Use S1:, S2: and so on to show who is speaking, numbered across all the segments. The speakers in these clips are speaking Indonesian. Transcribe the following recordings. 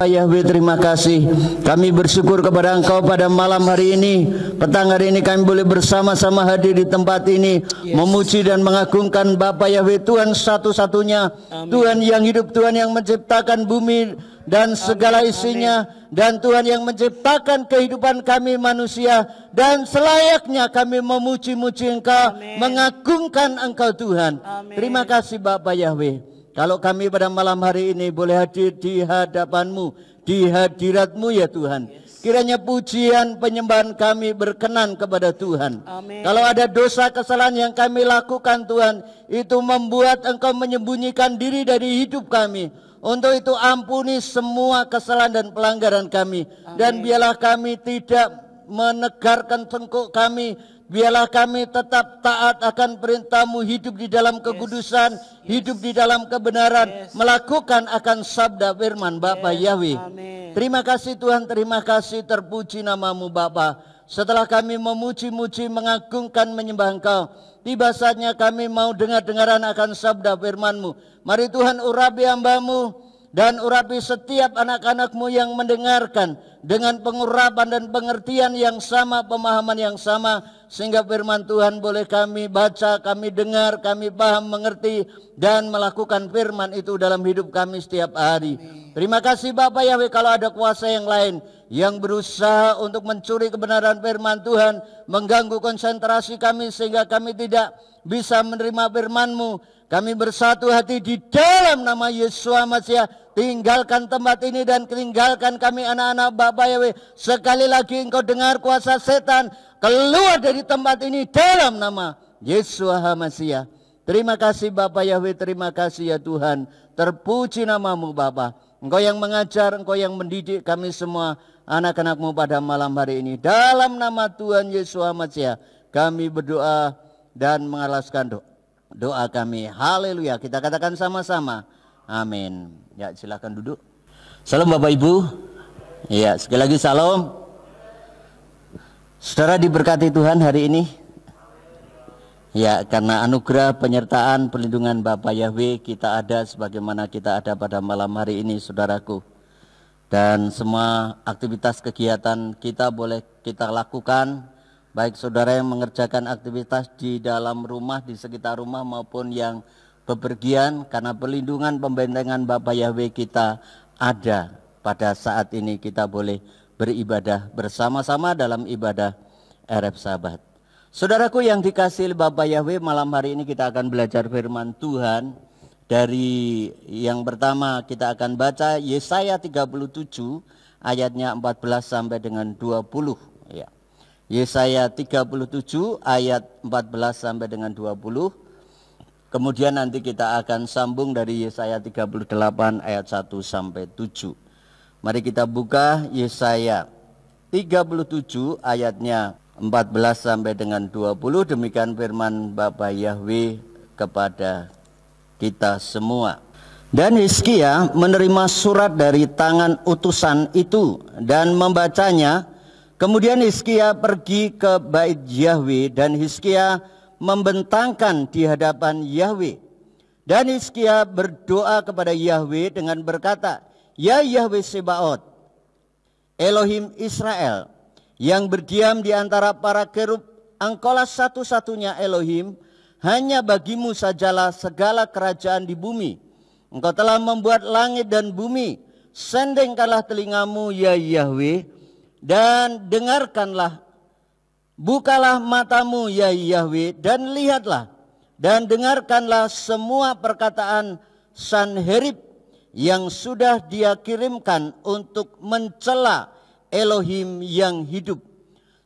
S1: Yahweh, terima kasih. Kami bersyukur kepada Engkau pada malam hari ini. Petang hari ini kami boleh bersama-sama hadir di tempat ini, memuji dan mengagungkan Bapa Yahweh, Tuhan satu-satunya, Tuhan yang hidup, Tuhan yang menciptakan bumi dan segala isinya, dan Tuhan yang menciptakan kehidupan kami manusia, dan selayaknya kami memuji-muji Engkau, mengagungkan Engkau Tuhan. Terima kasih Bapa Yahweh. Kalau kami pada malam hari ini boleh hadir di hadapan-Mu, di hadirat-Mu ya Tuhan. Kiranya pujian penyembahan kami berkenan kepada Tuhan. Kalau ada dosa kesalahan yang kami lakukan Tuhan, itu membuat Engkau menyembunyikan diri dari hidup kami. Untuk itu ampuni semua kesalahan dan pelanggaran kami. Dan biarlah kami tidak menegarkan tengkuk kami. Biarlah kami tetap taat akan perintah-Mu, hidup di dalam kekudusan, hidup di dalam kebenaran, melakukan akan sabda firman Bapa Yahweh. Terima kasih Tuhan, terima kasih, terpuji nama-Mu Bapa. Setelah kami memuji-muji, mengagungkan, menyembah Engkau, tiba saatnya kami mau dengar-dengaran akan sabda firman-Mu. Mari Tuhan urapi hamba-Mu dan urapi setiap anak-anak-Mu yang mendengarkan dengan pengurapan dan pengertian yang sama, pemahaman yang sama, sehingga firman Tuhan boleh kami baca, kami dengar, kami paham, mengerti, dan melakukan firman itu dalam hidup kami setiap hari. Terima kasih Bapak Yahweh. Kalau ada kuasa yang lain yang berusaha untuk mencuri kebenaran firman Tuhan, mengganggu konsentrasi kami sehingga kami tidak bisa menerima firman-Mu, kami bersatu hati di dalam nama Yesus Masiah. Tinggalkan tempat ini dan tinggalkan kami anak-anak Bapak Yahweh. Sekali lagi Engkau dengar kuasa setan keluar dari tempat ini dalam nama Yesus Masiah. Terima kasih Bapak Yahweh, terima kasih ya Tuhan. Terpuji nama-Mu Bapa. Engkau yang mengajar, Engkau yang mendidik kami semua anak-anak-Mu pada malam hari ini. Dalam nama Tuhan Yesus Masiah kami berdoa dan mengalaskan doa kami. Haleluya. Kita katakan sama-sama. Amin. Ya, silakan duduk. Salam Bapak Ibu. Ya, sekali lagi salam. Saudara diberkati Tuhan hari ini. Ya, karena anugerah penyertaan perlindungan Bapa Yahweh kita ada sebagaimana kita ada pada malam hari ini saudaraku. Dan semua aktivitas kegiatan kita boleh kita lakukan, baik saudara yang mengerjakan aktivitas di dalam rumah, di sekitar rumah maupun yang bepergian, karena perlindungan pembentengan Bapa Yahweh kita ada. Pada saat ini kita boleh beribadah bersama-sama dalam ibadah Ereb Sabat. Saudaraku yang dikasihi Bapa Yahweh, malam hari ini kita akan belajar firman Tuhan. Dari yang pertama kita akan baca Yesaya 37 ayatnya 14 sampai dengan 20 ya. Yesaya 37 ayat 14 sampai dengan 20. Kemudian nanti kita akan sambung dari Yesaya 38 ayat 1 sampai 7. Mari kita buka Yesaya 37 ayatnya 14 sampai dengan 20. Demikian firman Bapa Yahweh kepada kita semua. Dan Hizkia menerima surat dari tangan utusan itu dan membacanya. Kemudian Hizkia pergi ke bait Yahweh dan Hizkia membentangkan di hadapan Yahweh. Dan Hizkia berdoa kepada Yahweh dengan berkata, Ya Yahweh Sebaot, Elohim Israel, yang berdiam di antara para kerub, Engkaulah satu-satunya Elohim, hanya bagimu sajalah segala kerajaan di bumi. Engkau telah membuat langit dan bumi, sendengkanlah telingamu ya Yahweh, dan dengarkanlah. Bukalah matamu ya Yahweh dan lihatlah dan dengarkanlah semua perkataan Sanherib yang sudah dia kirimkan untuk mencela Elohim yang hidup.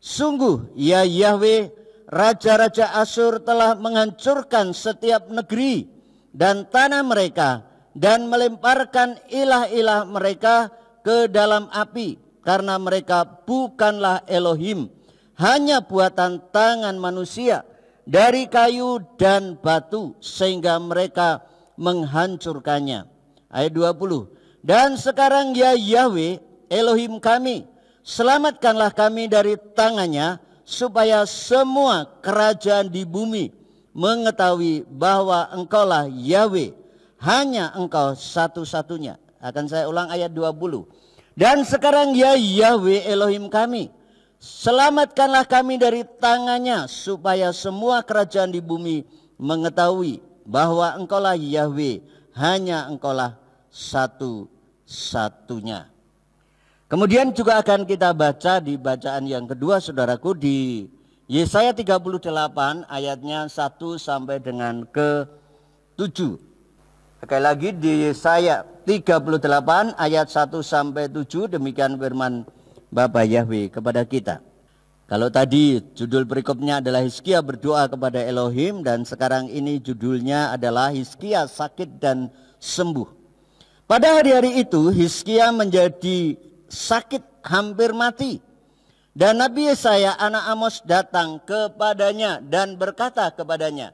S1: Sungguh ya Yahweh, raja-raja Asyur telah menghancurkan setiap negeri dan tanah mereka dan melemparkan ilah-ilah mereka ke dalam api, karena mereka bukanlah Elohim, hanya buatan tangan manusia dari kayu dan batu, sehingga mereka menghancurkannya. Ayat 20. Dan sekarang ya Yahweh Elohim kami, selamatkanlah kami dari tangannya, supaya semua kerajaan di bumi mengetahui bahwa Engkaulah Yahweh, hanya Engkau satu-satunya. Akan saya ulang ayat 20. Dan sekarang ya Yahweh Elohim kami, selamatkanlah kami dari tangannya, supaya semua kerajaan di bumi mengetahui bahwa engkaulah Yahweh, hanya engkaulah satu-satunya. Kemudian juga akan kita baca di bacaan yang kedua saudaraku, di Yesaya 38 ayatnya 1 sampai dengan ke-7. Sekali lagi di Yesaya 38 ayat 1 sampai 7, demikian firman Bapa Yahweh kepada kita. Kalau tadi judul perikopnya adalah Hizkia berdoa kepada Elohim, dan sekarang ini judulnya adalah Hizkia sakit dan sembuh. Pada hari-hari itu Hizkia menjadi sakit hampir mati. Dan Nabi Yesaya anak Amos datang kepadanya dan berkata kepadanya,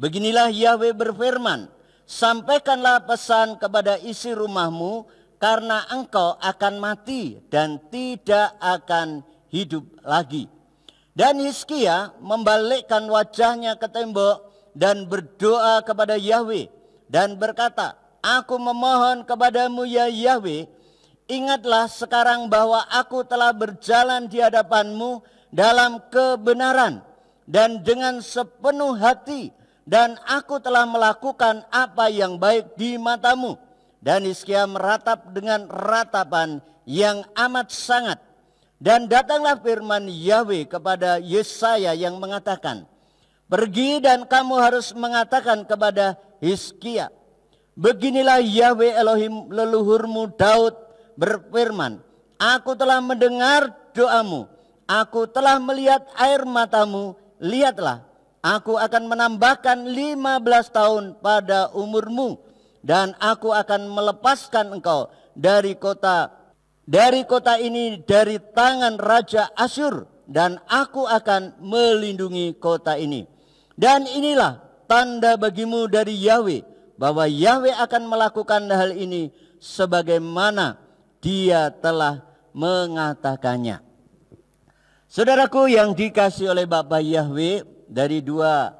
S1: beginilah Yahweh berfirman, sampaikanlah pesan kepada isi rumahmu, karena engkau akan mati dan tidak akan hidup lagi. Dan Hizkia membalikkan wajahnya ke tembok dan berdoa kepada Yahweh dan berkata, aku memohon kepadamu ya Yahweh, ingatlah sekarang bahwa aku telah berjalan di hadapanmu dalam kebenaran dan dengan sepenuh hati, dan aku telah melakukan apa yang baik di matamu. Dan Hizkia meratap dengan ratapan yang amat sangat. Dan datanglah firman Yahweh kepada Yesaya yang mengatakan, pergi dan kamu harus mengatakan kepada Hizkia, beginilah Yahweh Elohim leluhurmu Daud berfirman, aku telah mendengar doamu, aku telah melihat air matamu, lihatlah, aku akan menambahkan 15 tahun pada umurmu, dan aku akan melepaskan engkau dari kota ini dari tangan Raja Asyur, dan aku akan melindungi kota ini. Dan inilah tanda bagimu dari Yahweh, bahwa Yahweh akan melakukan hal ini sebagaimana Dia telah mengatakannya. Saudaraku yang dikasihi oleh Bapa Yahweh, dari dua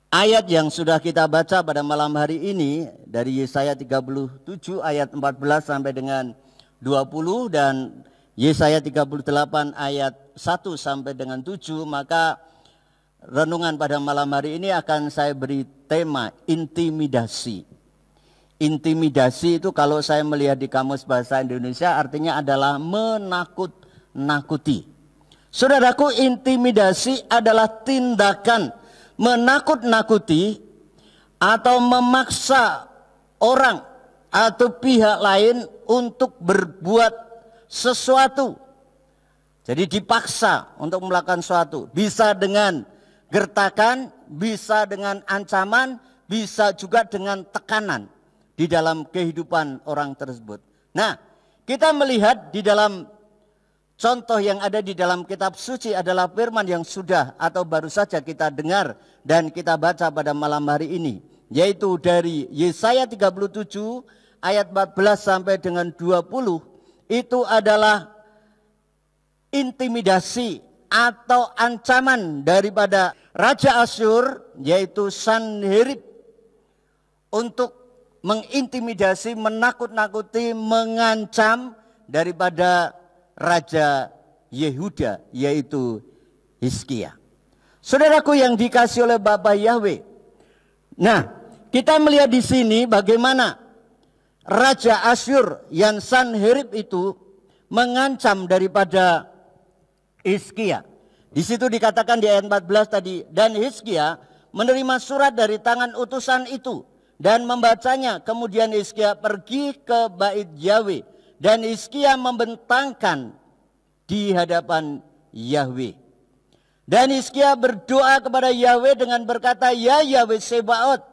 S1: ayat yang sudah kita baca pada malam hari ini, dari Yesaya 37 ayat 14 sampai dengan 20 dan Yesaya 38 ayat 1 sampai dengan 7, maka renungan pada malam hari ini akan saya beri tema intimidasi. Intimidasi itu kalau saya melihat di Kamus Bahasa Indonesia artinya adalah menakut-nakuti. Saudaraku, intimidasi adalah tindakan menakut-nakuti atau memaksa orang atau pihak lain untuk berbuat sesuatu. Jadi dipaksa untuk melakukan sesuatu. Bisa dengan gertakan, bisa dengan ancaman, bisa juga dengan tekanan di dalam kehidupan orang tersebut. Nah, kita melihat di dalam contoh yang ada di dalam kitab suci adalah firman yang sudah atau baru saja kita dengar dan kita baca pada malam hari ini, yaitu dari Yesaya 37 ayat 14 sampai dengan 20. Itu adalah intimidasi atau ancaman daripada Raja Asyur, yaitu Sanherib, untuk mengintimidasi, menakut-nakuti, mengancam daripada Raja Yehuda, yaitu Hizkia. Saudaraku yang dikasihi oleh Bapa Yahweh. Nah, kita melihat di sini bagaimana Raja Asyur yang Sanherib itu mengancam daripada Hizkia. Di situ dikatakan di ayat 14 tadi, dan Hizkia menerima surat dari tangan utusan itu dan membacanya. Kemudian Hizkia pergi ke bait Yahweh, dan Hizkia membentangkan di hadapan Yahweh. Dan Hizkia berdoa kepada Yahweh dengan berkata, ya Yahweh Sebaot,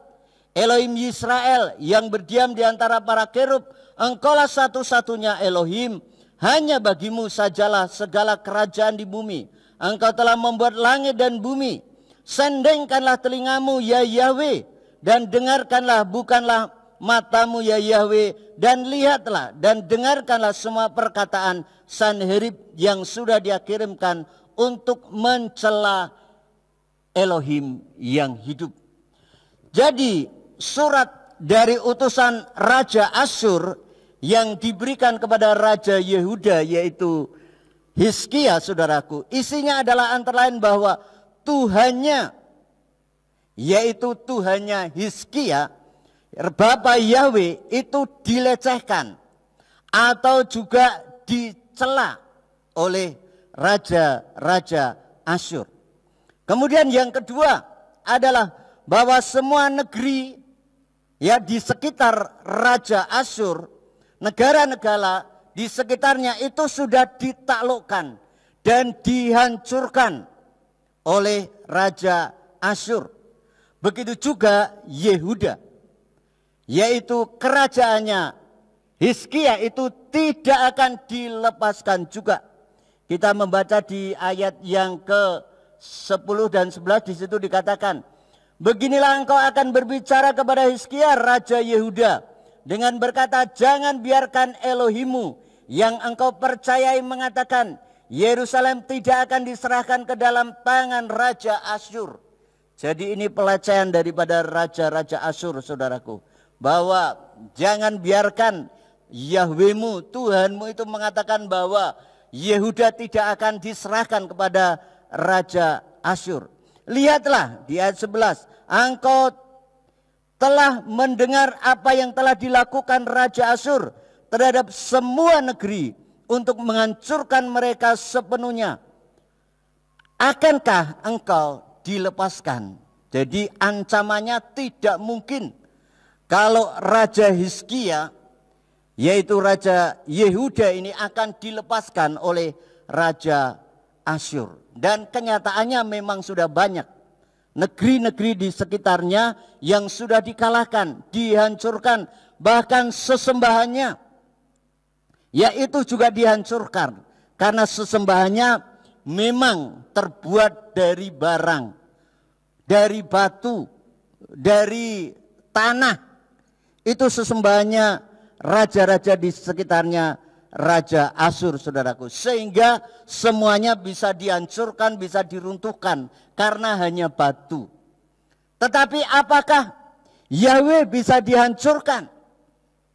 S1: Elohim Yisrael yang berdiam di antara para kerub, engkaulah satu-satunya Elohim, hanya bagimu sajalah segala kerajaan di bumi. Engkau telah membuat langit dan bumi. Sendengkanlah telingamu ya Yahweh, dan dengarkanlah bukanlah matamu ya Yahweh, dan lihatlah dan dengarkanlah semua perkataan Sanherib yang sudah dia kirimkan untuk mencela Elohim yang hidup. Jadi surat dari utusan Raja Asyur yang diberikan kepada Raja Yehuda yaitu Hizkia, saudaraku, isinya adalah antara lain bahwa Tuhannya, yaitu Tuhannya Hizkia, Bapa Yahweh itu dilecehkan atau juga dicela oleh raja-raja Asyur. Kemudian yang kedua adalah bahwa semua negeri ya di sekitar Raja Asyur, negara-negara di sekitarnya itu sudah ditaklukkan dan dihancurkan oleh Raja Asyur. Begitu juga Yehuda, yaitu kerajaannya Hizkia itu tidak akan dilepaskan juga. Kita membaca di ayat yang ke-10 dan 11, di situ dikatakan, beginilah engkau akan berbicara kepada Hizkia Raja Yehuda dengan berkata, jangan biarkan Elohimmu yang engkau percayai mengatakan, Yerusalem tidak akan diserahkan ke dalam tangan Raja Asyur. Jadi ini pelecehan daripada raja-raja Asyur, saudaraku, bahwa jangan biarkan Yahwehmu, Tuhanmu itu mengatakan bahwa Yehuda tidak akan diserahkan kepada Raja Asyur. Lihatlah di ayat 11, engkau telah mendengar apa yang telah dilakukan Raja Asyur terhadap semua negeri untuk menghancurkan mereka sepenuhnya. Akankah engkau dilepaskan? Jadi ancamannya tidak mungkin kalau Raja Hizkia, yaitu Raja Yehuda ini akan dilepaskan oleh Raja Asyur. Dan kenyataannya memang sudah banyak negeri-negeri di sekitarnya yang sudah dikalahkan, dihancurkan, bahkan sesembahannya yaitu juga dihancurkan karena sesembahannya memang terbuat dari barang, dari batu, dari tanah. Itu sesembahannya raja-raja di sekitarnya Raja Asyur, saudaraku, sehingga semuanya bisa dihancurkan, bisa diruntuhkan karena hanya batu. Tetapi apakah Yahweh bisa dihancurkan?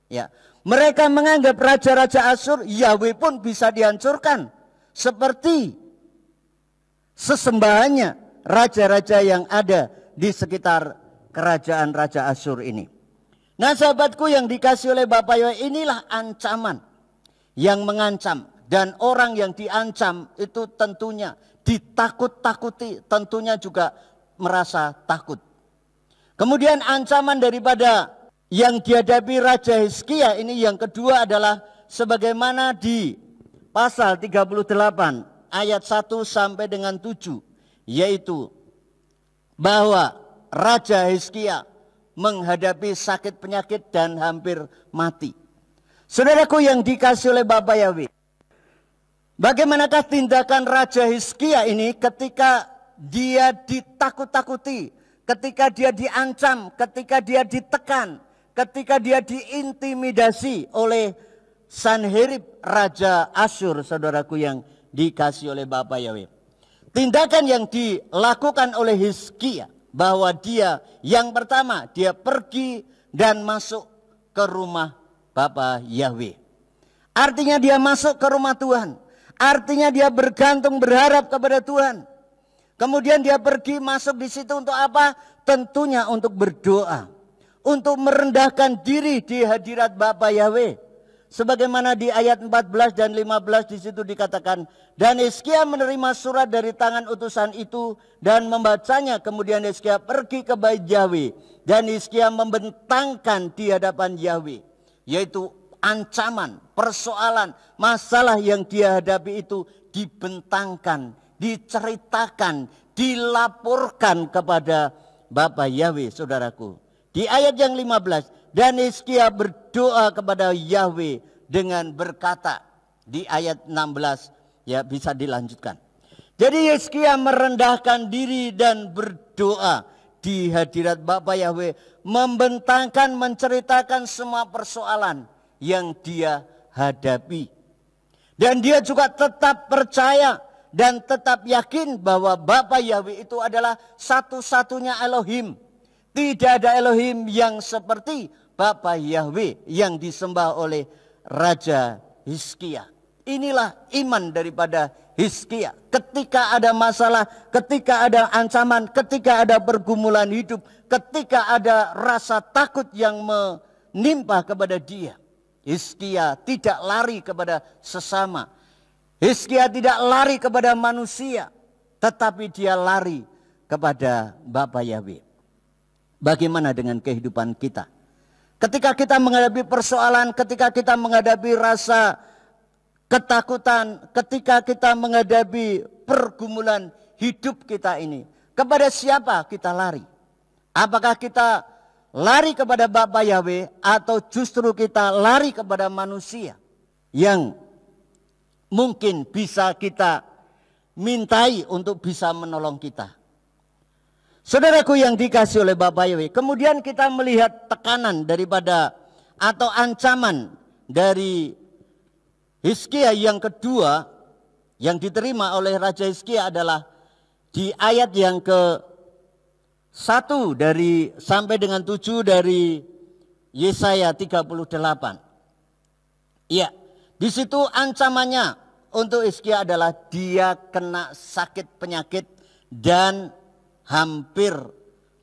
S1: Ya, mereka menganggap raja-raja Asyur, Yahweh pun bisa dihancurkan seperti sesembahannya raja-raja yang ada di sekitar kerajaan Raja Asyur ini. Nah, sahabatku yang dikasih oleh Bapak Yahweh, inilah ancaman yang mengancam, dan orang yang diancam itu tentunya ditakut-takuti, tentunya juga merasa takut. Kemudian ancaman daripada yang dihadapi Raja Hizkia ini yang kedua adalah sebagaimana di pasal 38 ayat 1 sampai dengan 7, yaitu bahwa Raja Hizkia menghadapi sakit penyakit dan hampir mati. Saudaraku yang dikasih oleh Bapak Yahweh, bagaimanakah tindakan Raja Hizkia ini ketika dia ditakut-takuti, ketika dia diancam, ketika dia ditekan, ketika dia diintimidasi oleh Sanherib Raja Asyur, saudaraku yang dikasih oleh Bapak Yahweh. Tindakan yang dilakukan oleh Hizkia bahwa dia yang pertama dia pergi dan masuk ke rumah Bapak Yahweh. Artinya dia masuk ke rumah Tuhan. Artinya dia bergantung, berharap kepada Tuhan. Kemudian dia pergi masuk di situ untuk apa? Tentunya untuk berdoa, untuk merendahkan diri di hadirat Bapa Yahweh. Sebagaimana di ayat 14 dan 15 di situ dikatakan, dan Hizkia menerima surat dari tangan utusan itu dan membacanya. Kemudian Hizkia pergi ke bait Yahweh dan Hizkia membentangkan di hadapan Yahweh, yaitu ancaman, persoalan, masalah yang dia hadapi itu dibentangkan, diceritakan, dilaporkan kepada Bapa Yahweh, saudaraku. Di ayat yang 15, dan Hizkia berdoa kepada Yahweh dengan berkata, di ayat 16 ya bisa dilanjutkan. Jadi Hizkia merendahkan diri dan berdoa di hadirat Bapa Yahweh, membentangkan, menceritakan semua persoalan yang dia hadapi. Dan dia juga tetap percaya dan tetap yakin bahwa Bapa Yahweh itu adalah satu-satunya Elohim. Tidak ada Elohim yang seperti Bapa Yahweh yang disembah oleh Raja Hizkia. Inilah iman daripada Hizkia. Ketika ada masalah, ketika ada ancaman, ketika ada pergumulan hidup, ketika ada rasa takut yang menimpa kepada dia, Hizkia tidak lari kepada sesama. Hizkia tidak lari kepada manusia, tetapi dia lari kepada Bapa Yahweh. Bagaimana dengan kehidupan kita? Ketika kita menghadapi persoalan, ketika kita menghadapi rasa ketakutan, ketika kita menghadapi pergumulan hidup kita ini, kepada siapa kita lari? Apakah kita lari kepada Bapa Yahweh atau justru kita lari kepada manusia yang mungkin bisa kita mintai untuk bisa menolong kita? Saudaraku yang dikasih oleh Bapa Yahweh, kemudian kita melihat tekanan daripada atau ancaman dari Hizkia yang kedua yang diterima oleh Raja Hizkia adalah di ayat yang ke-1 dari sampai dengan 7 dari Yesaya 38. Iya, di situ ancamannya untuk Hizkia adalah dia kena sakit penyakit dan hampir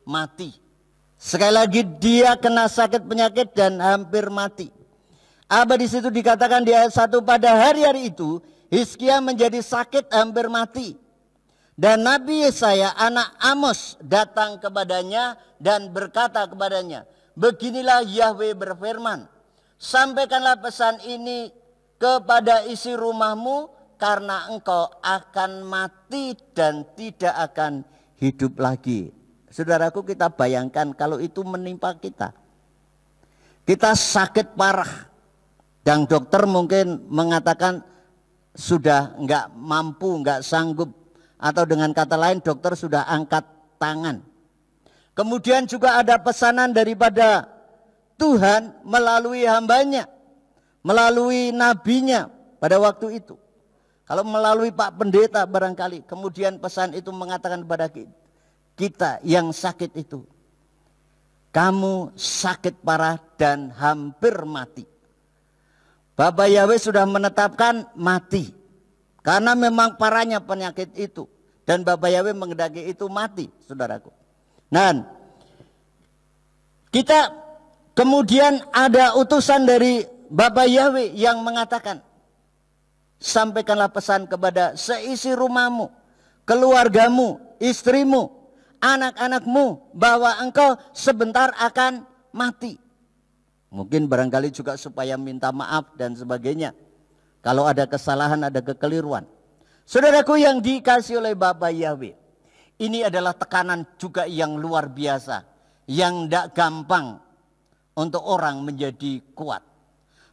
S1: mati. Sekali lagi, dia kena sakit penyakit dan hampir mati. Apa di situ dikatakan di ayat 1, pada hari-hari itu Hizkia menjadi sakit hampir mati. Dan Nabi Yesaya anak Amos datang kepadanya dan berkata kepadanya, beginilah Yahweh berfirman, sampaikanlah pesan ini kepada isi rumahmu, karena engkau akan mati dan tidak akan hidup lagi. Saudaraku, kita bayangkan kalau itu menimpa kita. Kita sakit parah dan dokter mungkin mengatakan sudah enggak mampu, enggak sanggup, atau dengan kata lain dokter sudah angkat tangan. Kemudian juga ada pesanan daripada Tuhan melalui hambanya, melalui nabinya pada waktu itu. Kalau melalui Pak Pendeta barangkali, kemudian pesan itu mengatakan kepada kita yang sakit itu, kamu sakit parah dan hampir mati. Bapa Yahweh sudah menetapkan mati, karena memang parahnya penyakit itu. Dan Bapa Yahweh menghendaki itu mati, saudaraku. Nah, kita kemudian ada utusan dari Bapa Yahweh yang mengatakan, sampaikanlah pesan kepada seisi rumahmu, keluargamu, istrimu, anak-anakmu, bahwa engkau sebentar akan mati. Mungkin barangkali juga supaya minta maaf dan sebagainya. Kalau ada kesalahan, ada kekeliruan. Saudaraku yang dikasih oleh Bapa Yahweh, ini adalah tekanan juga yang luar biasa, yang tidak gampang untuk orang menjadi kuat.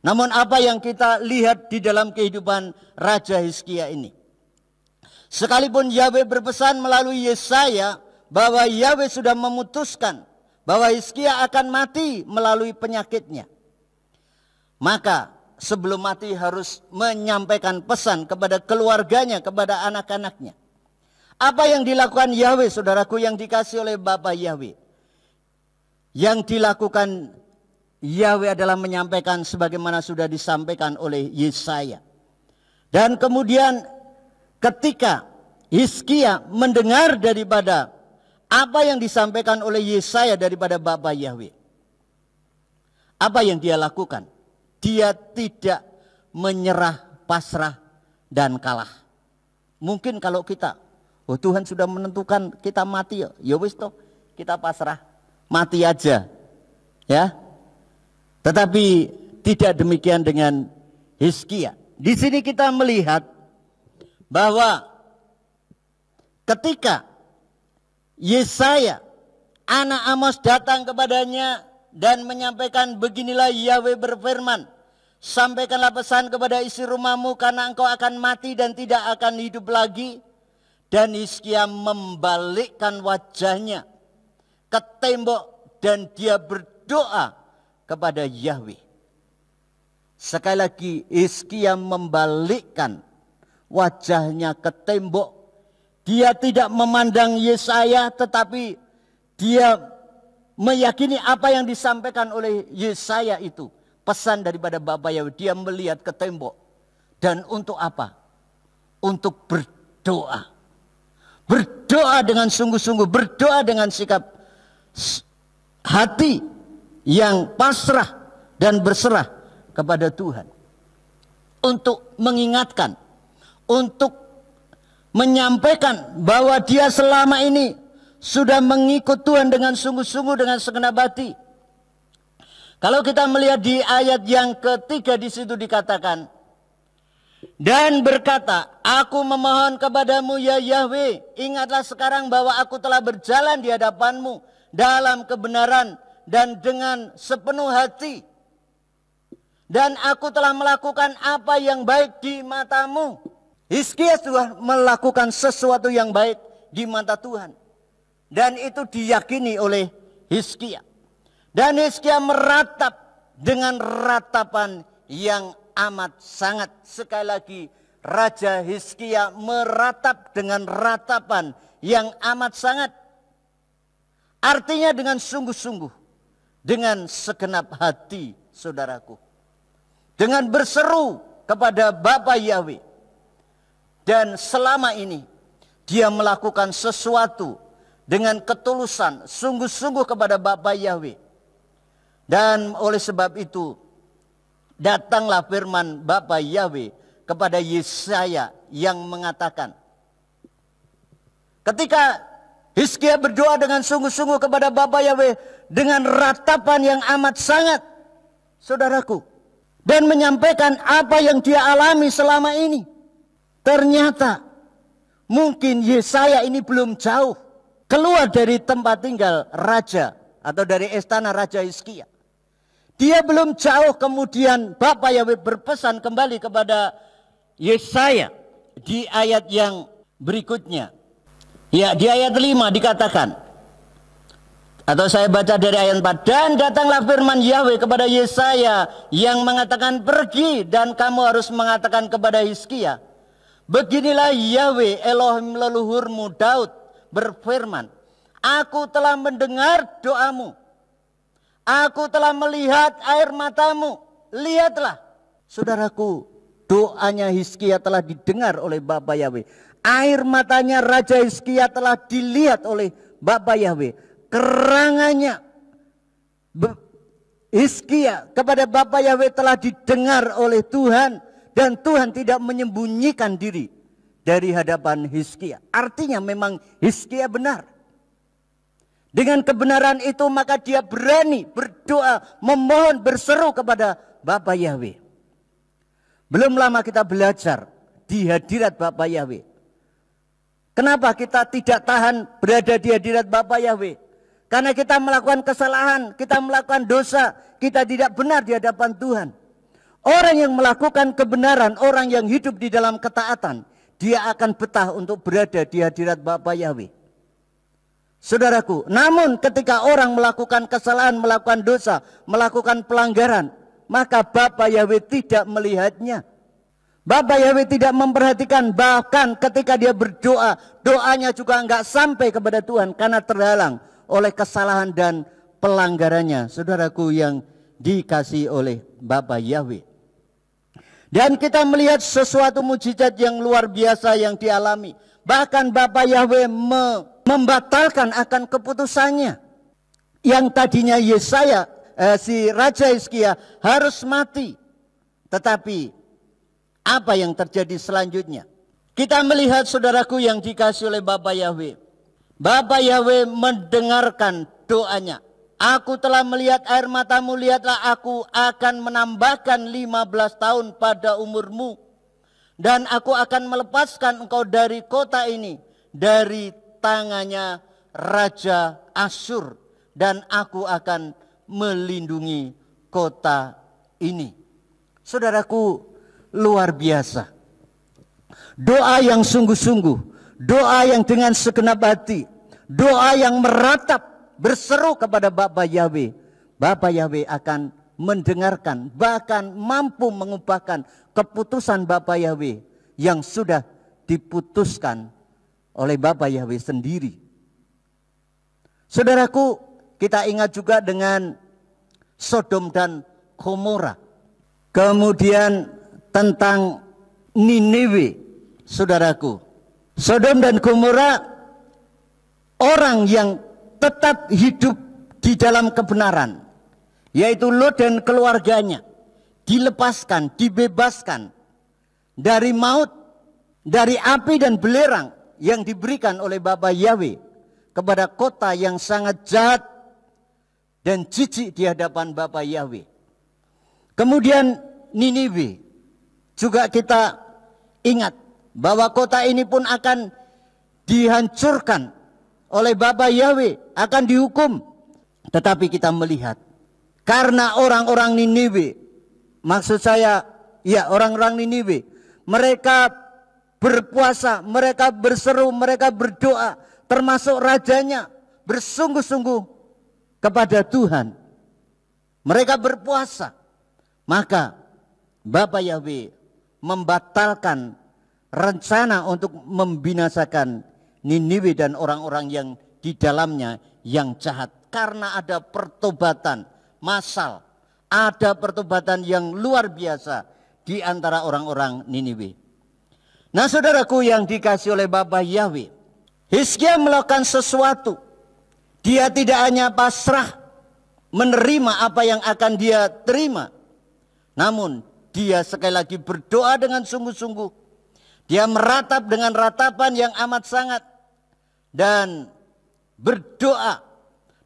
S1: Namun apa yang kita lihat di dalam kehidupan Raja Hizkia ini, sekalipun Yahweh berpesan melalui Yesaya bahwa Yahweh sudah memutuskan bahwa Hizkia akan mati melalui penyakitnya, maka sebelum mati harus menyampaikan pesan kepada keluarganya, kepada anak-anaknya. Apa yang dilakukan Yahweh, saudaraku yang dikasih oleh Bapa Yahweh? Yang dilakukan Yahweh adalah menyampaikan sebagaimana sudah disampaikan oleh Yesaya. Dan kemudian ketika Hizkia mendengar daripada apa yang disampaikan oleh Yesaya daripada Bapa Yahweh, apa yang dia lakukan? Dia tidak menyerah, pasrah, dan kalah. Mungkin kalau kita, oh Tuhan sudah menentukan kita mati, ya wis toh, kita pasrah, mati aja, ya. Tetapi tidak demikian dengan Hizkia. Di sini kita melihat bahwa ketika Yesaya anak Amos datang kepadanya dan menyampaikan, beginilah Yahweh berfirman, sampaikanlah pesan kepada isi rumahmu, karena engkau akan mati dan tidak akan hidup lagi. Dan Hizkia membalikkan wajahnya ke tembok dan dia berdoa kepada Yahweh. Sekali lagi, Hizkia membalikkan wajahnya ke tembok. Dia tidak memandang Yesaya, tetapi dia meyakini apa yang disampaikan oleh Yesaya itu. Pesan daripada Bapa Yahweh. Dia melihat ke tembok. Dan untuk apa? Untuk berdoa. Berdoa dengan sungguh-sungguh. Berdoa dengan sikap hati yang pasrah dan berserah kepada Tuhan. Untuk mengingatkan. Untuk menyampaikan bahwa dia selama ini sudah mengikut Tuhan dengan sungguh-sungguh, dengan segenap hati. Kalau kita melihat di ayat yang ketiga, di situ dikatakan, dan berkata, aku memohon kepadamu ya Yahweh, ingatlah sekarang bahwa aku telah berjalan di hadapanmu dalam kebenaran dan dengan sepenuh hati. Dan aku telah melakukan apa yang baik di matamu. Hizkia sudah melakukan sesuatu yang baik di mata Tuhan. Dan itu diyakini oleh Hizkia. Dan Hizkia meratap dengan ratapan yang amat sangat. Sekali lagi, Raja Hizkia meratap dengan ratapan yang amat sangat. Artinya dengan sungguh-sungguh. Dengan segenap hati, saudaraku. Dengan berseru kepada Bapa Yahweh. Dan selama ini, dia melakukan sesuatu dengan ketulusan, sungguh-sungguh kepada Bapa Yahweh. Dan oleh sebab itu, datanglah firman Bapa Yahweh kepada Yesaya yang mengatakan, ketika Hizkia berdoa dengan sungguh-sungguh kepada Bapa Yahweh dengan ratapan yang amat sangat, saudaraku, dan menyampaikan apa yang dia alami selama ini, ternyata mungkin Yesaya ini belum jauh keluar dari tempat tinggal raja atau dari istana Raja Hizkia. Dia belum jauh, kemudian Bapa Yahweh berpesan kembali kepada Yesaya di ayat yang berikutnya. Ya, di ayat 5 dikatakan, atau saya baca dari ayat 4, dan datanglah firman Yahweh kepada Yesaya yang mengatakan, pergi dan kamu harus mengatakan kepada Hizkia, beginilah Yahweh Elohim leluhurmu Daud berfirman, aku telah mendengar doamu, aku telah melihat air matamu, lihatlah. Saudaraku, doanya Hizkia telah didengar oleh Bapa Yahweh. Air matanya Raja Hizkia telah dilihat oleh Bapa Yahweh. Kerangannya Hizkia kepada Bapa Yahweh telah didengar oleh Tuhan. Dan Tuhan tidak menyembunyikan diri dari hadapan Hizkia. Artinya memang Hizkia benar. Dengan kebenaran itu maka dia berani berdoa, memohon, berseru kepada Bapa Yahweh. Belum lama kita belajar di hadirat Bapa Yahweh. Kenapa kita tidak tahan berada di hadirat Bapa Yahweh? Karena kita melakukan kesalahan, kita melakukan dosa, kita tidak benar di hadapan Tuhan. Orang yang melakukan kebenaran, orang yang hidup di dalam ketaatan, dia akan betah untuk berada di hadirat Bapa Yahweh. Saudaraku, namun ketika orang melakukan kesalahan, melakukan dosa, melakukan pelanggaran, maka Bapa Yahweh tidak melihatnya. Bapa Yahweh tidak memperhatikan, bahkan ketika dia berdoa, doanya juga enggak sampai kepada Tuhan karena terhalang oleh kesalahan dan pelanggarannya. Saudaraku yang dikasihi oleh Bapa Yahweh. Dan kita melihat sesuatu mujizat yang luar biasa yang dialami. Bahkan Bapa Yahweh membatalkan akan keputusannya. Yang tadinya Yesaya, si Raja Hizkia harus mati. Tetapi apa yang terjadi selanjutnya? Kita melihat, saudaraku yang dikasihi oleh Bapa Yahweh. Bapa Yahweh mendengarkan doanya. Aku telah melihat air matamu, lihatlah aku akan menambahkan 15 tahun pada umurmu. Dan aku akan melepaskan engkau dari kota ini, dari tangannya Raja Asyur. Dan aku akan melindungi kota ini. Saudaraku, luar biasa. Doa yang sungguh-sungguh, doa yang dengan segenap hati, doa yang meratap, berseru kepada Bapa Yahweh. Bapa Yahweh akan mendengarkan, bahkan mampu mengubahkan keputusan Bapa Yahweh yang sudah diputuskan oleh Bapa Yahweh sendiri. Saudaraku, kita ingat juga dengan Sodom dan Gomora. Kemudian tentang Niniwe, saudaraku. Sodom dan Gomora, orang yang tetap hidup di dalam kebenaran, yaitu Lot dan keluarganya, dilepaskan, dibebaskan dari maut, dari api dan belerang yang diberikan oleh Bapa Yahweh kepada kota yang sangat jahat dan jijik di hadapan Bapa Yahweh. Kemudian Niniwe juga kita ingat bahwa kota ini pun akan dihancurkan oleh Bapa Yahweh, akan dihukum. Tetapi kita melihat karena orang-orang Niniwe, maksud saya ya orang-orang Niniwe, mereka berpuasa, mereka berseru, mereka berdoa, termasuk rajanya bersungguh-sungguh kepada Tuhan. Mereka berpuasa, maka Bapa Yahweh membatalkan rencana untuk membinasakan Niniwe dan orang-orang yang di dalamnya yang jahat. Karena ada pertobatan massal, ada pertobatan yang luar biasa di antara orang-orang Niniwe. Nah saudaraku yang dikasih oleh Bapa Yahweh, Hizkia melakukan sesuatu. Dia tidak hanya pasrah menerima apa yang akan dia terima, namun dia sekali lagi berdoa dengan sungguh-sungguh. Dia meratap dengan ratapan yang amat sangat dan berdoa,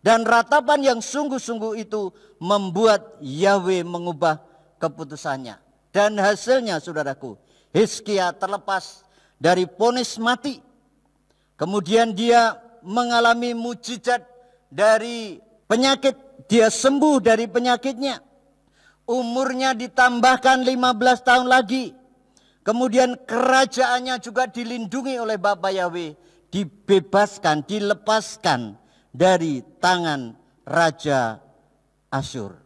S1: dan ratapan yang sungguh-sungguh itu membuat Yahweh mengubah keputusannya. Dan hasilnya saudaraku, Hizkia terlepas dari vonis mati. Kemudian dia mengalami mujizat dari penyakit, dia sembuh dari penyakitnya. Umurnya ditambahkan 15 tahun lagi. Kemudian kerajaannya juga dilindungi oleh Bapa Yahweh, dibebaskan, dilepaskan dari tangan Raja Asyur.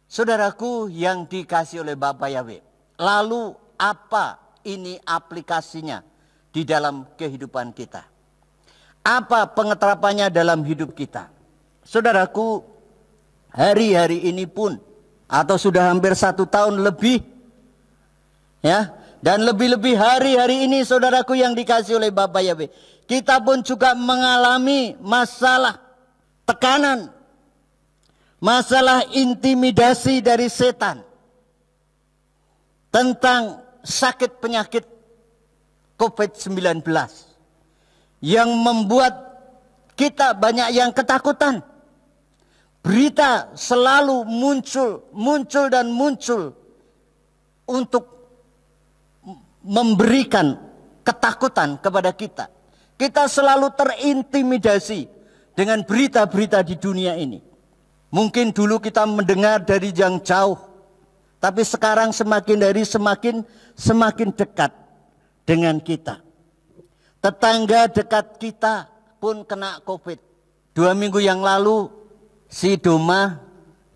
S1: Saudaraku yang dikasih oleh Bapa Yahweh, lalu apa ini aplikasinya di dalam kehidupan kita? Apa pengeterapannya dalam hidup kita? Saudaraku, hari-hari ini pun, atau sudah hampir 1 tahun lebih, ya, dan lebih-lebih hari-hari ini saudaraku yang dikasih oleh Bapa Yahweh, kita pun juga mengalami masalah tekanan, masalah intimidasi dari setan tentang sakit penyakit COVID-19 yang membuat kita banyak yang ketakutan. Berita selalu muncul dan muncul untuk memberikan ketakutan kepada kita. Kita selalu terintimidasi dengan berita-berita di dunia ini. Mungkin dulu kita mendengar dari yang jauh, tapi sekarang semakin hari semakin dekat dengan kita. Tetangga dekat kita pun kena COVID. 2 minggu yang lalu si Doma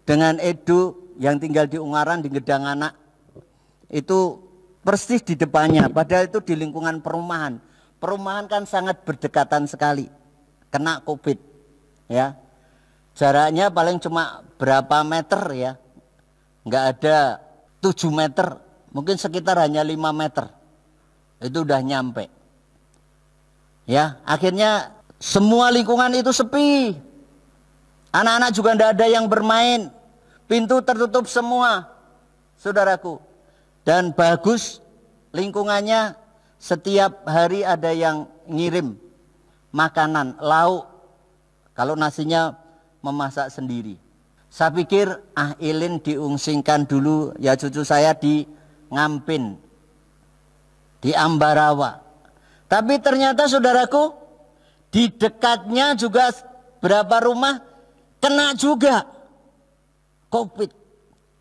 S1: dengan Edo yang tinggal di Ungaran di Gedang Anak itu persis di depannya, padahal itu di lingkungan perumahan. Perumahan kan sangat berdekatan sekali, kena COVID, ya. Jaraknya paling cuma berapa meter ya, nggak ada 7 meter, mungkin sekitar hanya 5 meter, itu udah nyampe. Ya, akhirnya semua lingkungan itu sepi, anak-anak juga nggak ada yang bermain, pintu tertutup semua, saudaraku. Dan bagus lingkungannya, setiap hari ada yang ngirim makanan, lauk. Kalau nasinya memasak sendiri. Saya pikir Ilin diungsingkan dulu ya cucu saya di Ngampin, di Ambarawa. Tapi ternyata saudaraku, di dekatnya juga berapa rumah kena juga COVID.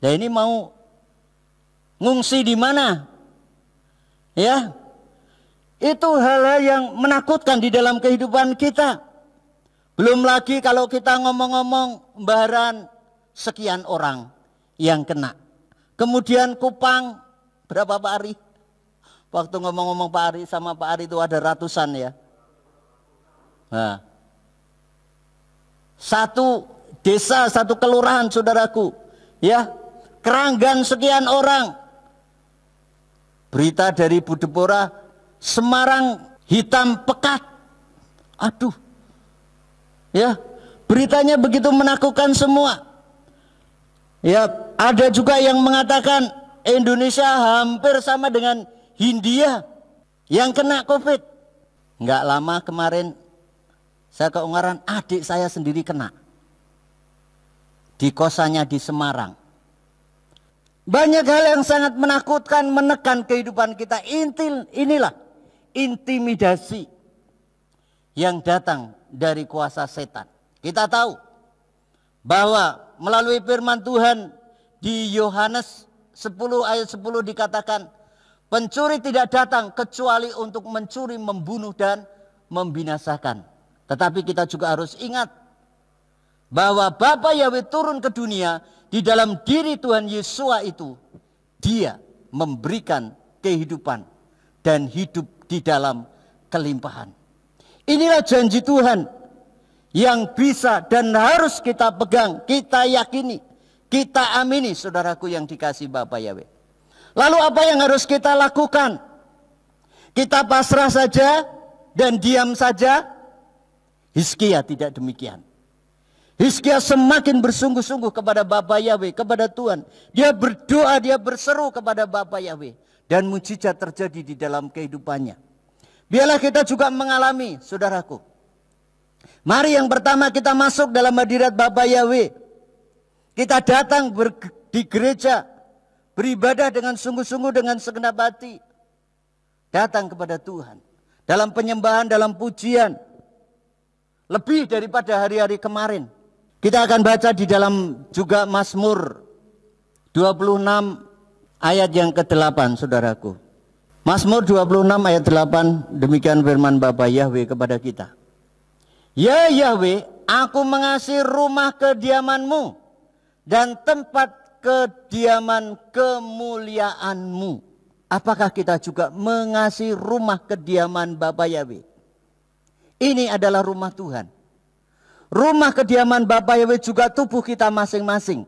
S1: Dan ini mau ngungsi di mana? Ya, itu hal-hal yang menakutkan di dalam kehidupan kita. Belum lagi kalau kita ngomong-ngomong Baran, sekian orang yang kena. Kemudian Kupang, berapa Pak Ari? Waktu ngomong-ngomong Pak Ari sama Pak Ari itu ada ratusan ya. Nah, Satu desa, satu kelurahan, saudaraku, ya, Keranggan sekian orang. Berita dari Budepora, Semarang hitam pekat. Aduh, ya, beritanya begitu menakutkan semua. Ya, ada juga yang mengatakan Indonesia hampir sama dengan Hindia yang kena COVID. Nggak lama kemarin saya ke Ungaran, adik saya sendiri kena di kosannya di Semarang. Banyak hal yang sangat menakutkan, menekan kehidupan kita. Inilah intimidasi yang datang dari kuasa setan. Kita tahu bahwa melalui firman Tuhan di Yohanes 10 ayat 10 dikatakan, pencuri tidak datang kecuali untuk mencuri, membunuh, dan membinasakan. Tetapi kita juga harus ingat bahwa Bapa Yahweh turun ke dunia, di dalam diri Tuhan Yesua itu Dia memberikan kehidupan dan hidup di dalam kelimpahan. Inilah janji Tuhan yang bisa dan harus kita pegang, kita yakini, kita amini, saudaraku yang dikasihi Bapa Yahweh. Lalu apa yang harus kita lakukan? Kita pasrah saja dan diam saja? Hizkia tidak demikian. Hizkia semakin bersungguh-sungguh kepada Bapa Yahweh, kepada Tuhan. Dia berdoa, dia berseru kepada Bapa Yahweh. Dan mujizat terjadi di dalam kehidupannya. Biarlah kita juga mengalami, saudaraku. Mari yang pertama kita masuk dalam hadirat Bapa Yahweh. Kita datang di gereja, beribadah dengan sungguh-sungguh, dengan segenap hati. Datang kepada Tuhan. Dalam penyembahan, dalam pujian. Lebih daripada hari-hari kemarin. Kita akan baca di dalam juga Mazmur 26 ayat yang ke-8, saudaraku. Mazmur 26 ayat 8, demikian firman Bapa Yahweh kepada kita. Ya Yahweh, aku mengasihi rumah kediaman-Mu dan tempat kediaman kemuliaan-Mu. Apakah kita juga mengasihi rumah kediaman Bapa Yahweh? Ini adalah rumah Tuhan. Rumah kediaman Bapa Yahweh juga tubuh kita masing-masing.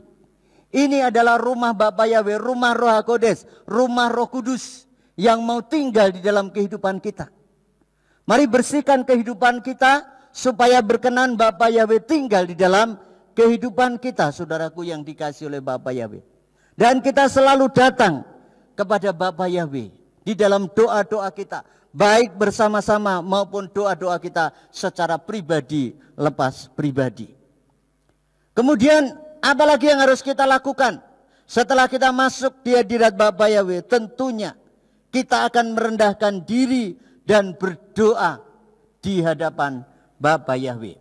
S1: Ini adalah rumah Bapa Yahweh, rumah Roh HaKodes, rumah Roh Kudus yang mau tinggal di dalam kehidupan kita. Mari bersihkan kehidupan kita supaya berkenan Bapa Yahweh tinggal di dalam kehidupan kita, saudaraku yang dikasihi oleh Bapa Yahweh. Dan kita selalu datang kepada Bapa Yahweh di dalam doa-doa kita, baik bersama-sama maupun doa-doa kita secara pribadi, lepas pribadi. Kemudian apalagi yang harus kita lakukan setelah kita masuk di hadirat Bapa Yahweh? Tentunya kita akan merendahkan diri dan berdoa di hadapan Bapa Yahweh.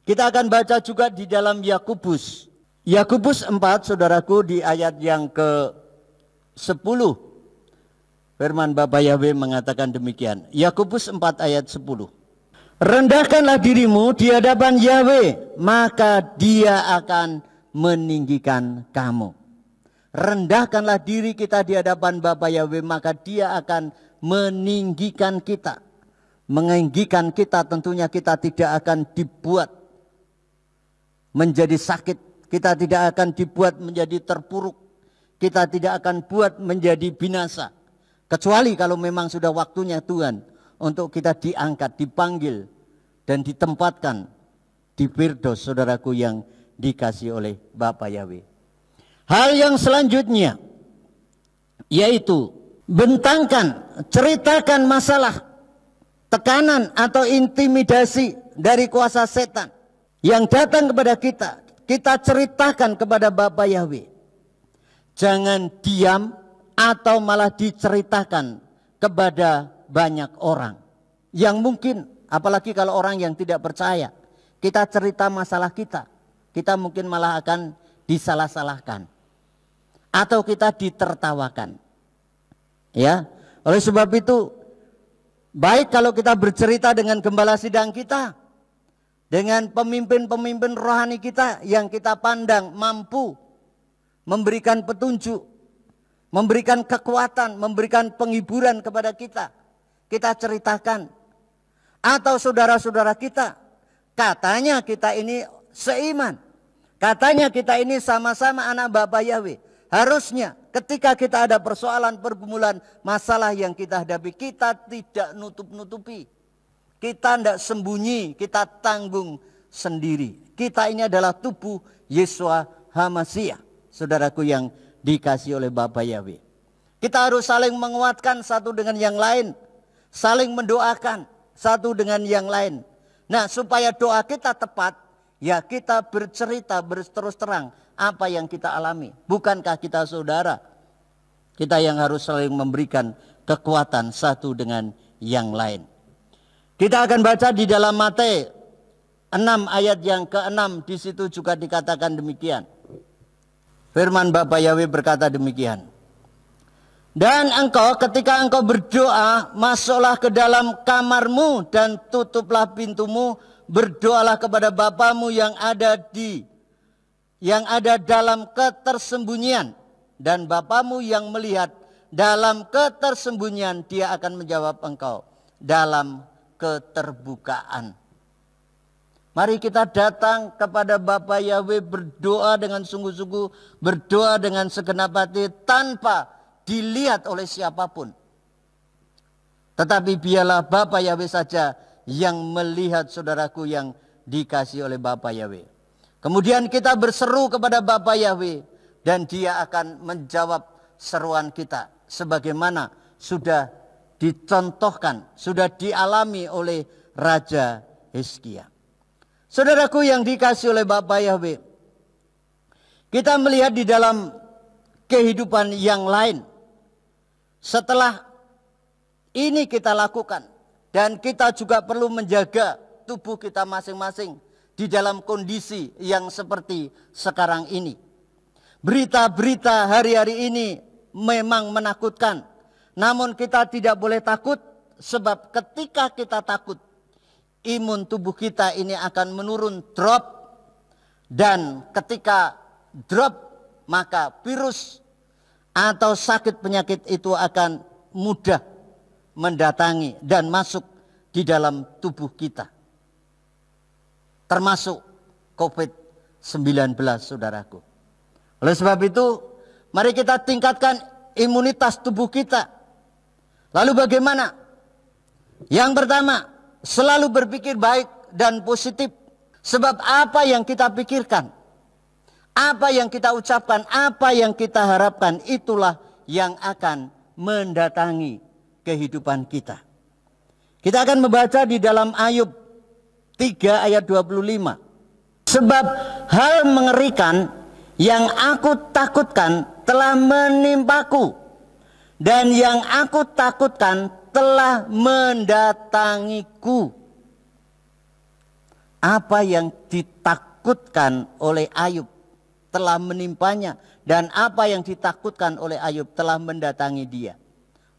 S1: Kita akan baca juga di dalam Yakobus 4, saudaraku, di ayat yang ke-10. Firman Bapa Yahweh mengatakan demikian. Yakobus 4 ayat 10. Rendahkanlah dirimu di hadapan Yahweh, maka Dia akan meninggikan kamu. Rendahkanlah diri kita di hadapan Bapa Yahweh, maka Dia akan meninggikan kita. Meninggikan kita tentunya kita tidak akan dibuat menjadi sakit. Kita tidak akan dibuat menjadi terpuruk. Kita tidak akan buat menjadi binasa. Kecuali kalau memang sudah waktunya Tuhan untuk kita diangkat, dipanggil, dan ditempatkan di Firdaus, saudaraku yang dikasihi oleh Bapa Yahweh. Hal yang selanjutnya yaitu bentangkan, ceritakan masalah, tekanan atau intimidasi dari kuasa setan yang datang kepada kita. Kita ceritakan kepada Bapa Yahweh. Jangan diam atau malah diceritakan kepada banyak orang yang mungkin, apalagi kalau orang yang tidak percaya, kita cerita masalah kita mungkin malah akan disalah-salahkan atau kita ditertawakan. Ya, oleh sebab itu baik kalau kita bercerita dengan gembala sidang kita, dengan pemimpin-pemimpin rohani kita yang kita pandang mampu memberikan petunjuk, memberikan kekuatan, memberikan penghiburan kepada kita. Kita ceritakan. Atau saudara-saudara kita, katanya kita ini seiman. Katanya kita ini sama-sama anak Bapa Yahweh. Harusnya ketika kita ada persoalan, pergumulan, masalah yang kita hadapi, kita tidak nutup-nutupi. Kita tidak sembunyi, kita tanggung sendiri. Kita ini adalah tubuh Yeshua HaMashiach, saudaraku yang dikasihi oleh Bapa Yahweh. Kita harus saling menguatkan satu dengan yang lain, saling mendoakan satu dengan yang lain. Nah, supaya doa kita tepat, ya kita bercerita berterus terang apa yang kita alami. Bukankah kita saudara? Kita yang harus saling memberikan kekuatan satu dengan yang lain. Kita akan baca di dalam Matius 6 ayat yang ke-6, di situ juga dikatakan demikian. Firman Bapa Yahweh berkata demikian. Dan engkau ketika engkau berdoa, masuklah ke dalam kamarmu dan tutuplah pintumu, berdoalah kepada Bapamu yang ada dalam ketersembunyian, dan Bapamu yang melihat dalam ketersembunyian, dia akan menjawab engkau dalam keterbukaan. Mari kita datang kepada Bapa Yahweh, berdoa dengan sungguh-sungguh, berdoa dengan segenap hati tanpa dilihat oleh siapapun. Tetapi biarlah Bapa Yahweh saja yang melihat, saudaraku yang dikasihi oleh Bapa Yahweh. Kemudian kita berseru kepada Bapa Yahweh dan dia akan menjawab seruan kita sebagaimana sudah dicontohkan, sudah dialami oleh Raja Hizkia. Saudaraku yang dikasihi oleh Bapa Yahweh, kita melihat di dalam kehidupan yang lain. Setelah ini kita lakukan, dan kita juga perlu menjaga tubuh kita masing-masing di dalam kondisi yang seperti sekarang ini. Berita-berita hari-hari ini memang menakutkan. Namun kita tidak boleh takut, sebab ketika kita takut, imun tubuh kita ini akan menurun, drop. Dan ketika drop, maka virus atau sakit penyakit itu akan mudah mendatangi dan masuk di dalam tubuh kita. Termasuk COVID-19, saudaraku. Oleh sebab itu, mari kita tingkatkan imunitas tubuh kita. Lalu bagaimana? Yang pertama, selalu berpikir baik dan positif. Sebab apa yang kita pikirkan, apa yang kita ucapkan, apa yang kita harapkan, itulah yang akan mendatangi kehidupan kita. Kita akan membaca di dalam Ayub 3 ayat 25. Sebab hal mengerikan yang aku takutkan telah menimpaku, dan yang aku takutkan telah mendatangiku. Apa yang ditakutkan oleh Ayub telah menimpanya, dan apa yang ditakutkan oleh Ayub telah mendatangi dia.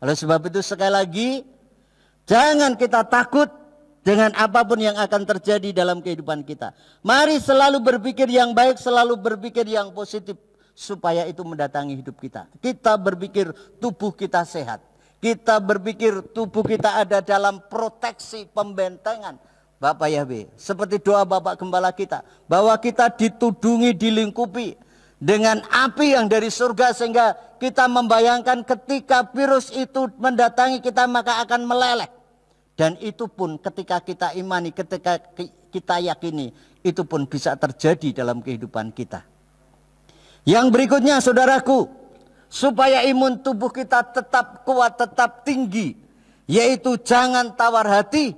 S1: Oleh sebab itu sekali lagi, jangan kita takut dengan apapun yang akan terjadi dalam kehidupan kita. Mari selalu berpikir yang baik, selalu berpikir yang positif, supaya itu mendatangi hidup kita. Kita berpikir tubuh kita sehat. Kita berpikir tubuh kita ada dalam proteksi pembentengan Bapak Yahweh. Seperti doa Bapak Gembala kita, bahwa kita ditudungi, dilingkupi dengan api yang dari surga, sehingga kita membayangkan ketika virus itu mendatangi kita maka akan meleleh. Dan itu pun ketika kita imani, ketika kita yakini, itu pun bisa terjadi dalam kehidupan kita. Yang berikutnya, saudaraku, supaya imun tubuh kita tetap kuat, tetap tinggi, yaitu jangan tawar hati.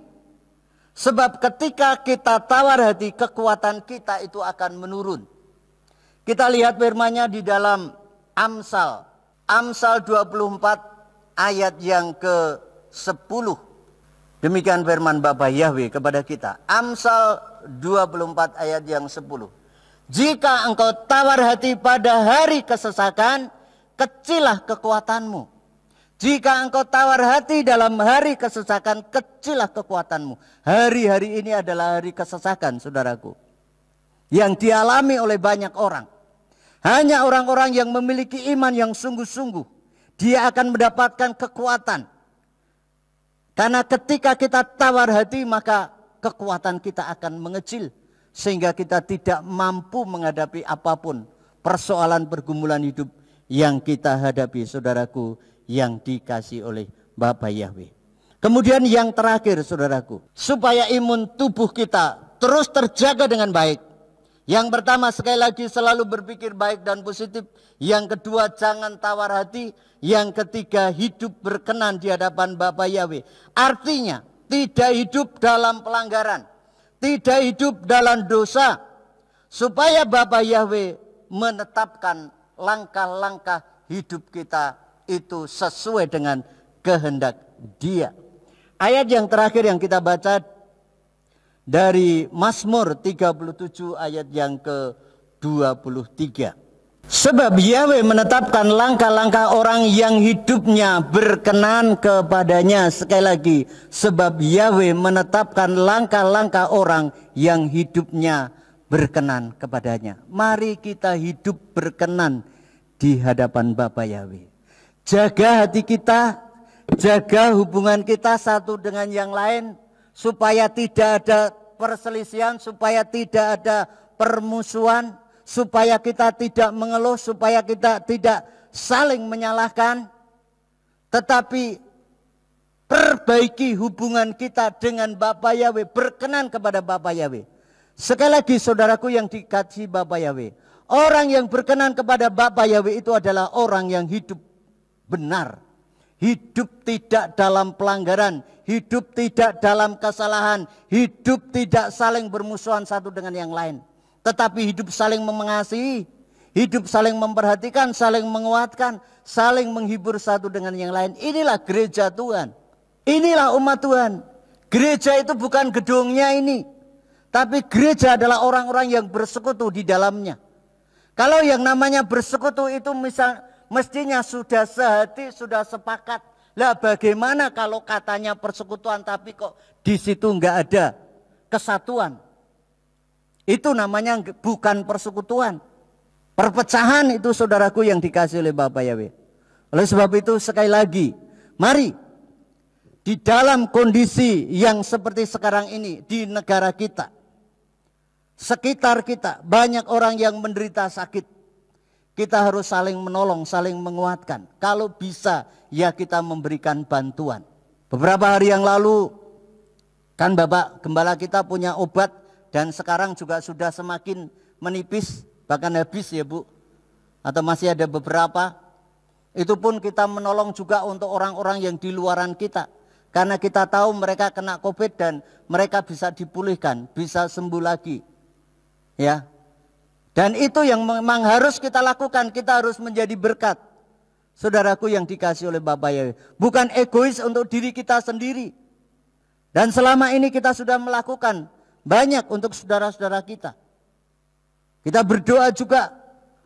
S1: Sebab ketika kita tawar hati, kekuatan kita itu akan menurun. Kita lihat firman-Nya di dalam Amsal 24 ayat yang ke-10. Demikian firman Bapa Yahweh kepada kita. Amsal 24 ayat yang 10. Jika engkau tawar hati pada hari kesesakan, kecillah kekuatanmu. Jika engkau tawar hati dalam hari kesesakan, kecillah kekuatanmu. Hari-hari ini adalah hari kesesakan, saudaraku, yang dialami oleh banyak orang. Hanya orang-orang yang memiliki iman yang sungguh-sungguh, dia akan mendapatkan kekuatan. Karena ketika kita tawar hati, maka kekuatan kita akan mengecil. sehingga kita tidak mampu menghadapi apapun persoalan pergumulan hidup yang kita hadapi, saudaraku yang dikasihi oleh Bapa Yahweh. Kemudian yang terakhir, saudaraku, supaya imun tubuh kita terus terjaga dengan baik. Yang pertama, sekali lagi selalu berpikir baik dan positif. Yang kedua, jangan tawar hati. Yang ketiga, hidup berkenan di hadapan Bapa Yahweh. Artinya tidak hidup dalam pelanggaran, tidak hidup dalam dosa, supaya Bapa Yahweh menetapkan langkah-langkah hidup kita itu sesuai dengan kehendak Dia. Ayat yang terakhir yang kita baca dari Mazmur 37 ayat yang ke-23. Sebab Yahweh menetapkan langkah-langkah orang yang hidupnya berkenan kepadanya. Sekali lagi, sebab Yahweh menetapkan langkah-langkah orang yang hidupnya berkenan kepadanya. Mari kita hidup berkenan di hadapan Bapa Yahweh. Jaga hati kita, jaga hubungan kita satu dengan yang lain, supaya tidak ada perselisihan, supaya tidak ada permusuhan, supaya kita tidak mengeluh, supaya kita tidak saling menyalahkan, tetapi perbaiki hubungan kita dengan Bapa Yahweh, berkenan kepada Bapa Yahweh. Sekali lagi, saudaraku yang dikasihi Bapa Yahweh, orang yang berkenan kepada Bapa Yahweh itu adalah orang yang hidup benar, hidup tidak dalam pelanggaran, hidup tidak dalam kesalahan, hidup tidak saling bermusuhan satu dengan yang lain, tetapi hidup saling mengasihi, hidup saling memperhatikan, saling menguatkan, saling menghibur satu dengan yang lain. Inilah gereja Tuhan, inilah umat Tuhan. Gereja itu bukan gedungnya ini, tapi gereja adalah orang-orang yang bersekutu di dalamnya. Kalau yang namanya bersekutu itu mestinya sudah sehati, sudah sepakat. Lah bagaimana kalau katanya persekutuan tapi kok di situ enggak ada kesatuan? Itu namanya bukan persekutuan. Perpecahan itu, saudaraku yang dikasihi oleh Bapa Yahweh. Oleh sebab itu sekali lagi, mari di dalam kondisi yang seperti sekarang ini di negara kita, sekitar kita banyak orang yang menderita sakit. Kita harus saling menolong, saling menguatkan. Kalau bisa ya kita memberikan bantuan. Beberapa hari yang lalu kan Bapak Gembala kita punya obat, dan sekarang juga sudah semakin menipis, bahkan habis ya Bu. Atau masih ada beberapa. Itu pun kita menolong juga untuk orang-orang yang di luaran kita. Karena kita tahu mereka kena COVID dan mereka bisa dipulihkan, bisa sembuh lagi. Ya. Dan itu yang memang harus kita lakukan, kita harus menjadi berkat. Saudaraku yang dikasihi oleh Bapa Yahweh, bukan egois untuk diri kita sendiri. Dan selama ini kita sudah melakukan banyak untuk saudara-saudara kita. Kita berdoa juga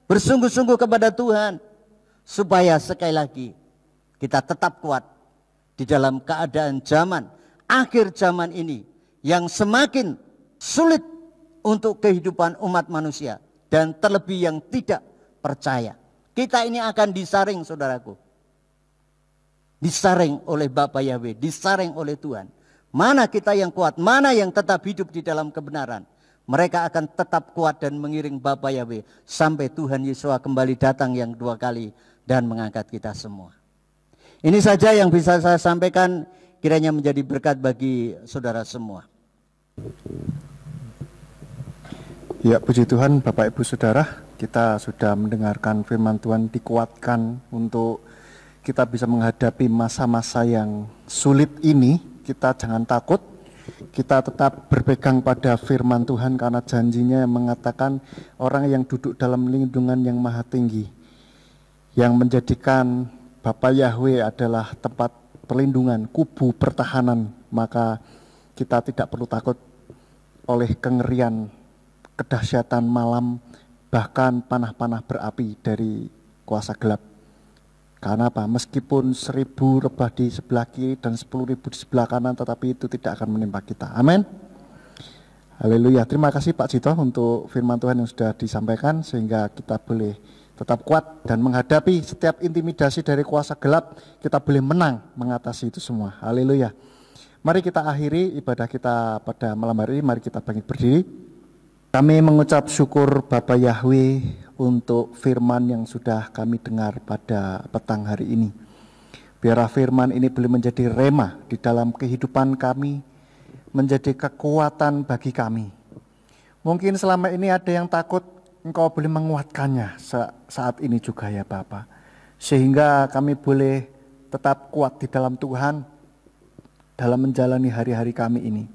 S1: bersungguh-sungguh kepada Tuhan supaya sekali lagi kita tetap kuat di dalam keadaan zaman akhir zaman ini yang semakin sulit untuk kehidupan umat manusia, dan terlebih yang tidak percaya. Kita ini akan disaring, saudaraku. Disaring oleh Bapa Yahweh, disaring oleh Tuhan. Mana kita yang kuat, mana yang tetap hidup di dalam kebenaran. Mereka akan tetap kuat dan mengiring Bapa Yahweh sampai Tuhan Yesus kembali datang yang dua kali dan mengangkat kita semua. Ini saja yang bisa saya sampaikan, kiranya menjadi berkat bagi saudara semua.
S2: Ya, puji Tuhan Bapak Ibu Saudara, kita sudah mendengarkan firman Tuhan, dikuatkan untuk kita bisa menghadapi masa-masa yang sulit ini. Kita jangan takut, kita tetap berpegang pada firman Tuhan karena janjinya yang mengatakan orang yang duduk dalam lindungan yang maha tinggi, yang menjadikan Bapa Yahweh adalah tempat perlindungan, kubu pertahanan, maka kita tidak perlu takut oleh kengerian, kedahsyatan malam, bahkan panah-panah berapi dari kuasa gelap. Karena apa? Meskipun 1000 rebah di sebelah kiri dan 10.000 di sebelah kanan, tetapi itu tidak akan menimpa kita. Amin. Haleluya. Terima kasih Pak Cito untuk firman Tuhan yang sudah disampaikan, sehingga kita boleh tetap kuat dan menghadapi setiap intimidasi dari kuasa gelap. Kita boleh menang mengatasi itu semua. Haleluya. Mari kita akhiri ibadah kita pada malam hari ini. Mari kita bangkit berdiri. Kami mengucap syukur Bapa Yahweh untuk firman yang sudah kami dengar pada petang hari ini. Biarlah firman ini boleh menjadi rema di dalam kehidupan kami, menjadi kekuatan bagi kami. Mungkin selama ini ada yang takut, Engkau boleh menguatkannya saat ini juga ya Bapa. Sehingga kami boleh tetap kuat di dalam Tuhan dalam menjalani hari-hari kami ini.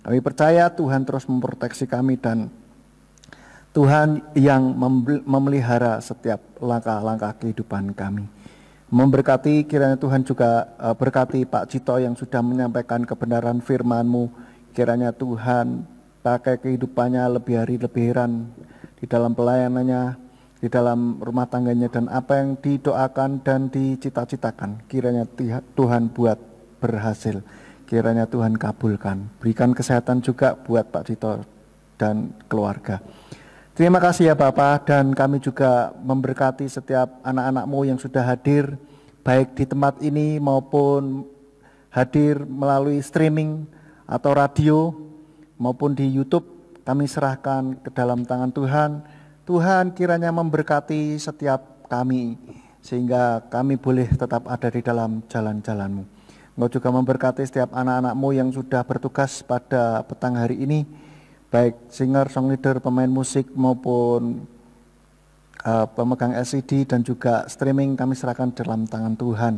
S2: Kami percaya Tuhan terus memproteksi kami dan Tuhan yang memelihara setiap langkah-langkah kehidupan kami. Memberkati kiranya Tuhan juga berkati Pak Cito yang sudah menyampaikan kebenaran firman-Mu. Kiranya Tuhan pakai kehidupannya lebih hari lebih heran di dalam pelayanannya, di dalam rumah tangganya, dan apa yang didoakan dan dicita-citakan. Kiranya Tuhan buat berhasil. Kiranya Tuhan kabulkan. Berikan kesehatan juga buat Pak Cito dan keluarga. Terima kasih ya Bapak, dan kami juga memberkati setiap anak-anak-Mu yang sudah hadir, baik di tempat ini maupun hadir melalui streaming atau radio, maupun di YouTube. Kami serahkan ke dalam tangan Tuhan. Tuhan kiranya memberkati setiap kami, sehingga kami boleh tetap ada di dalam jalan-jalan-Mu. Engkau juga memberkati setiap anak-anak-Mu yang sudah bertugas pada petang hari ini, baik singer, song leader, pemain musik maupun pemegang LCD dan juga streaming. Kami serahkan dalam tangan Tuhan.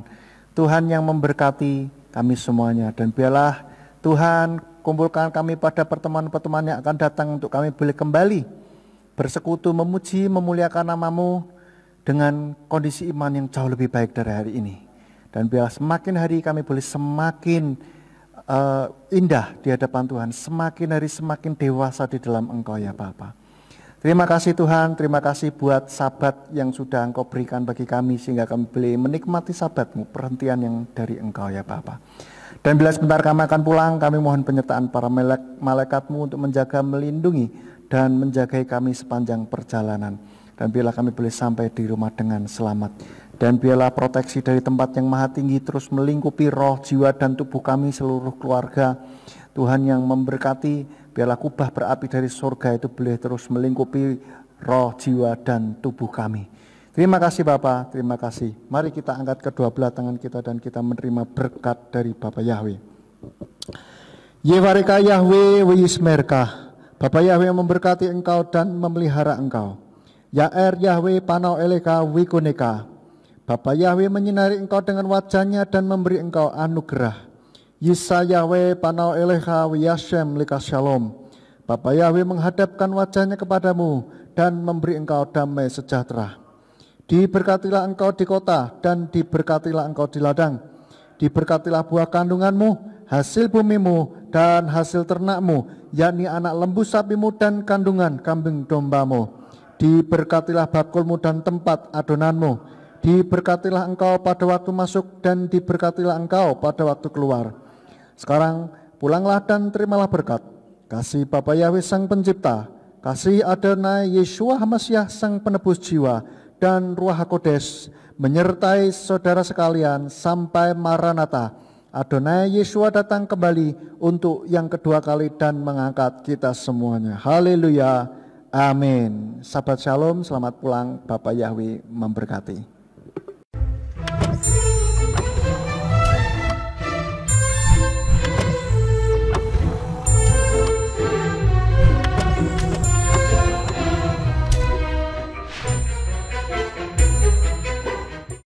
S2: Tuhan yang memberkati kami semuanya, dan biarlah Tuhan kumpulkan kami pada pertemuan-pertemuan yang akan datang untuk kami boleh kembali bersekutu, memuji, memuliakan nama-Mu dengan kondisi iman yang jauh lebih baik dari hari ini. Dan biarlah semakin hari kami boleh semakin indah di hadapan Tuhan, semakin hari semakin dewasa di dalam Engkau ya Bapa. Terima kasih Tuhan, terima kasih buat sabat yang sudah Engkau berikan bagi kami, sehingga kami boleh menikmati sabat-Mu, perhentian yang dari Engkau ya Bapa. Dan bila sebentar kami akan pulang, kami mohon penyertaan para malaikat-Mu untuk menjaga, melindungi, dan menjagai kami sepanjang perjalanan. Dan biarlah kami boleh sampai di rumah dengan selamat. Dan biarlah proteksi dari tempat yang maha tinggi terus melingkupi roh, jiwa, dan tubuh kami, seluruh keluarga. Tuhan yang memberkati, biarlah kubah berapi dari surga itu boleh terus melingkupi roh, jiwa, dan tubuh kami. Terima kasih Bapa, terima kasih. Mari kita angkat kedua belah tangan kita dan kita menerima berkat dari Bapa Yahweh. Yevareka Yahweh Wismerka. Bapa Yahweh memberkati engkau dan memelihara engkau. Yaer Yahweh panau eleka wikuneka. Bapa Yahweh menyinari engkau dengan wajahnya dan memberi engkau anugerah. Yisa Yahweh panau elecha wiyashem lika shalom. Bapa Yahweh menghadapkan wajahnya kepadamu dan memberi engkau damai sejahtera. Diberkatilah engkau di kota dan diberkatilah engkau di ladang. Diberkatilah buah kandunganmu, hasil bumimu dan hasil ternakmu, yakni anak lembu sapimu dan kandungan kambing dombamu. Diberkatilah bakulmu dan tempat adonanmu. Diberkatilah engkau pada waktu masuk dan diberkatilah engkau pada waktu keluar. Sekarang pulanglah dan terimalah berkat. Kasih Bapa Yahweh Sang Pencipta, kasih Adonai Yeshua HaMashiach Sang Penebus jiwa, dan Ruach HaKodes menyertai saudara sekalian sampai Maranatha. Adonai Yeshua datang kembali untuk yang kedua kali dan mengangkat kita semuanya. Haleluya. Amin. Sahabat Shalom, selamat pulang. Bapa Yahweh memberkati.